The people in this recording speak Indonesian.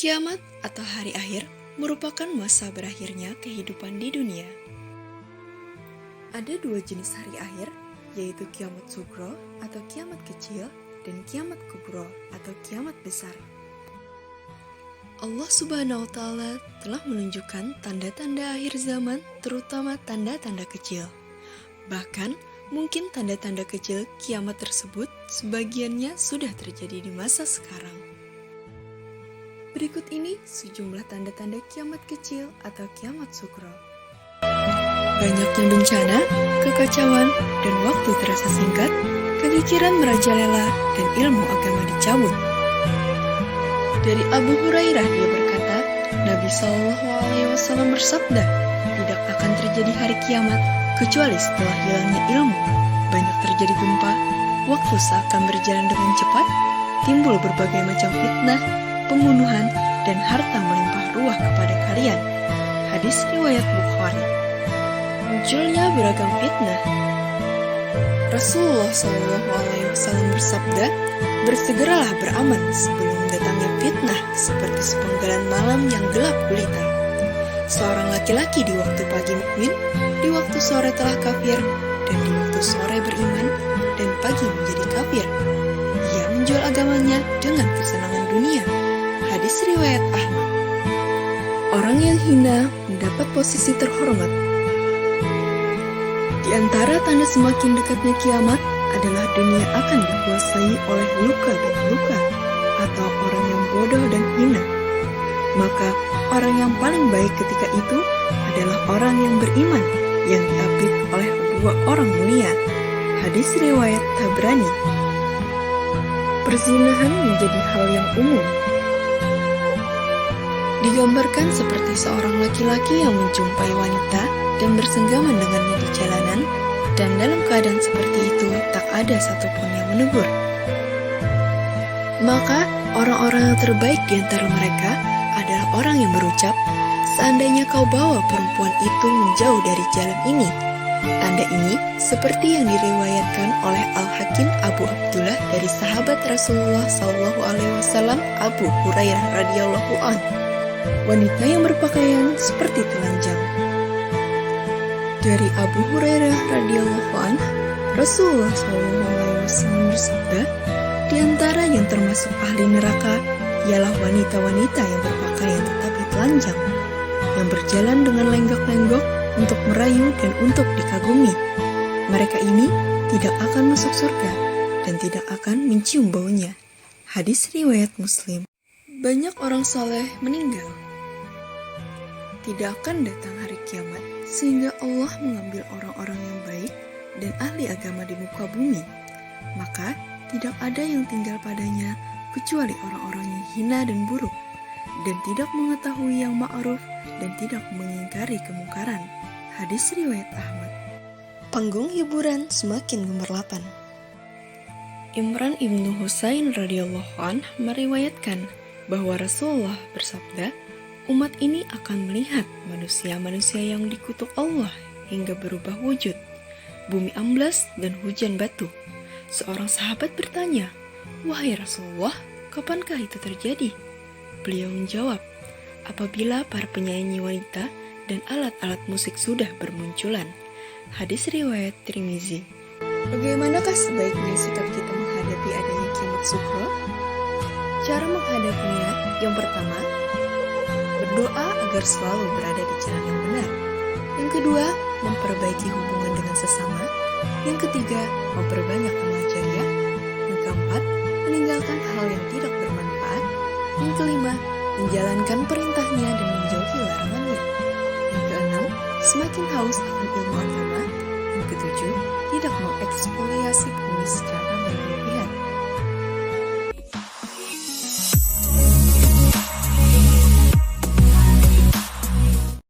Kiamat atau hari akhir merupakan masa berakhirnya kehidupan di dunia. Ada dua jenis hari akhir, yaitu kiamat sugro atau kiamat kecil dan kiamat kubro atau kiamat besar. Allah Subhanahu wa Ta'ala telah menunjukkan tanda-tanda akhir zaman, terutama tanda-tanda kecil. Bahkan, mungkin tanda-tanda kecil kiamat tersebut sebagiannya sudah terjadi di masa sekarang. Berikut ini sejumlah tanda-tanda kiamat kecil atau kiamat sugro. Banyaknya bencana, kekacauan, dan waktu terasa singkat, kekikiran merajalela, dan ilmu agama dicabut. Dari Abu Hurairah dia berkata, Nabi SAW bersabda, tidak akan terjadi hari kiamat kecuali setelah hilangnya ilmu. Banyak terjadi gempa, waktu seakan berjalan dengan cepat, timbul berbagai macam fitnah, pembunuhan, dan harta melimpah ruah kepada kalian. Hadis riwayat Bukhari. Munculnya beragam fitnah. Rasulullah SAW bersabda, bersegeralah beramal sebelum datangnya fitnah seperti sepenggalan malam yang gelap gulita. Seorang laki-laki di waktu pagi mukmin, di waktu sore telah kafir, dan di waktu sore beriman, dan pagi menjadi kafir. Ia menjual agamanya dengan kesenangan dunia. Hadis riwayat Ahmad. Orang yang hina mendapat posisi terhormat. Di antara tanda semakin dekatnya kiamat adalah dunia akan dikuasai oleh luka dan luka, atau orang yang bodoh dan hina. Maka orang yang paling baik ketika itu adalah orang yang beriman, yang diapit oleh dua orang mulia. Hadis riwayat Tabrani. Perzinahan menjadi hal yang umum. Digambarkan seperti seorang laki-laki yang menjumpai wanita dan bersenggaman dengannya di jalanan, dan dalam keadaan seperti itu tak ada satupun yang menegur. Maka orang-orang yang terbaik di antara mereka adalah orang yang berucap, seandainya kau bawa perempuan itu menjauh dari jalan ini. Tanda ini seperti yang diriwayatkan oleh Al-Hakim Abu Abdullah dari sahabat Rasulullah SAW Abu Hurairah radhiyallahu anhu. Wanita yang berpakaian seperti telanjang. Dari Abu Hurairah radhiyallahu anhu, Rasulullah SAW bersabda, di antara yang termasuk ahli neraka ialah wanita-wanita yang berpakaian tetapi telanjang, yang berjalan dengan lenggak-lenggok untuk merayu dan untuk dikagumi. Mereka ini tidak akan masuk surga dan tidak akan mencium baunya. Hadis riwayat Muslim. Banyak orang saleh meninggal. Tidak akan datang hari kiamat sehingga Allah mengambil orang-orang yang baik dan ahli agama di muka bumi. Maka tidak ada yang tinggal padanya kecuali orang-orang yang hina dan buruk, dan tidak mengetahui yang ma'ruf dan tidak mengingkari kemungkaran. Hadis riwayat Ahmad. Panggung hiburan semakin gemerlapan. Imran ibnu Husain radhiyallahu anhu meriwayatkan bahwa Rasulullah bersabda, umat ini akan melihat manusia-manusia yang dikutuk Allah hingga berubah wujud, bumi amblas dan hujan batu. Seorang sahabat bertanya, wahai Rasulullah, kapankah itu terjadi? Beliau menjawab, apabila para penyanyi wanita dan alat-alat musik sudah bermunculan. Hadis riwayat Tirmizi. Bagaimanakah sebaiknya sikap kita menghadapi adanya kiamat sugro? Cara menghadapinya, yang pertama, berdoa agar selalu berada di jalan yang benar. Yang kedua, memperbaiki hubungan dengan sesama. Yang ketiga, memperbanyak amal jariah. Yang keempat, meninggalkan hal yang tidak bermanfaat. Yang kelima, menjalankan perintahnya dan menjauhi larangannya. Yang keenam, semakin haus akan ilmu agama.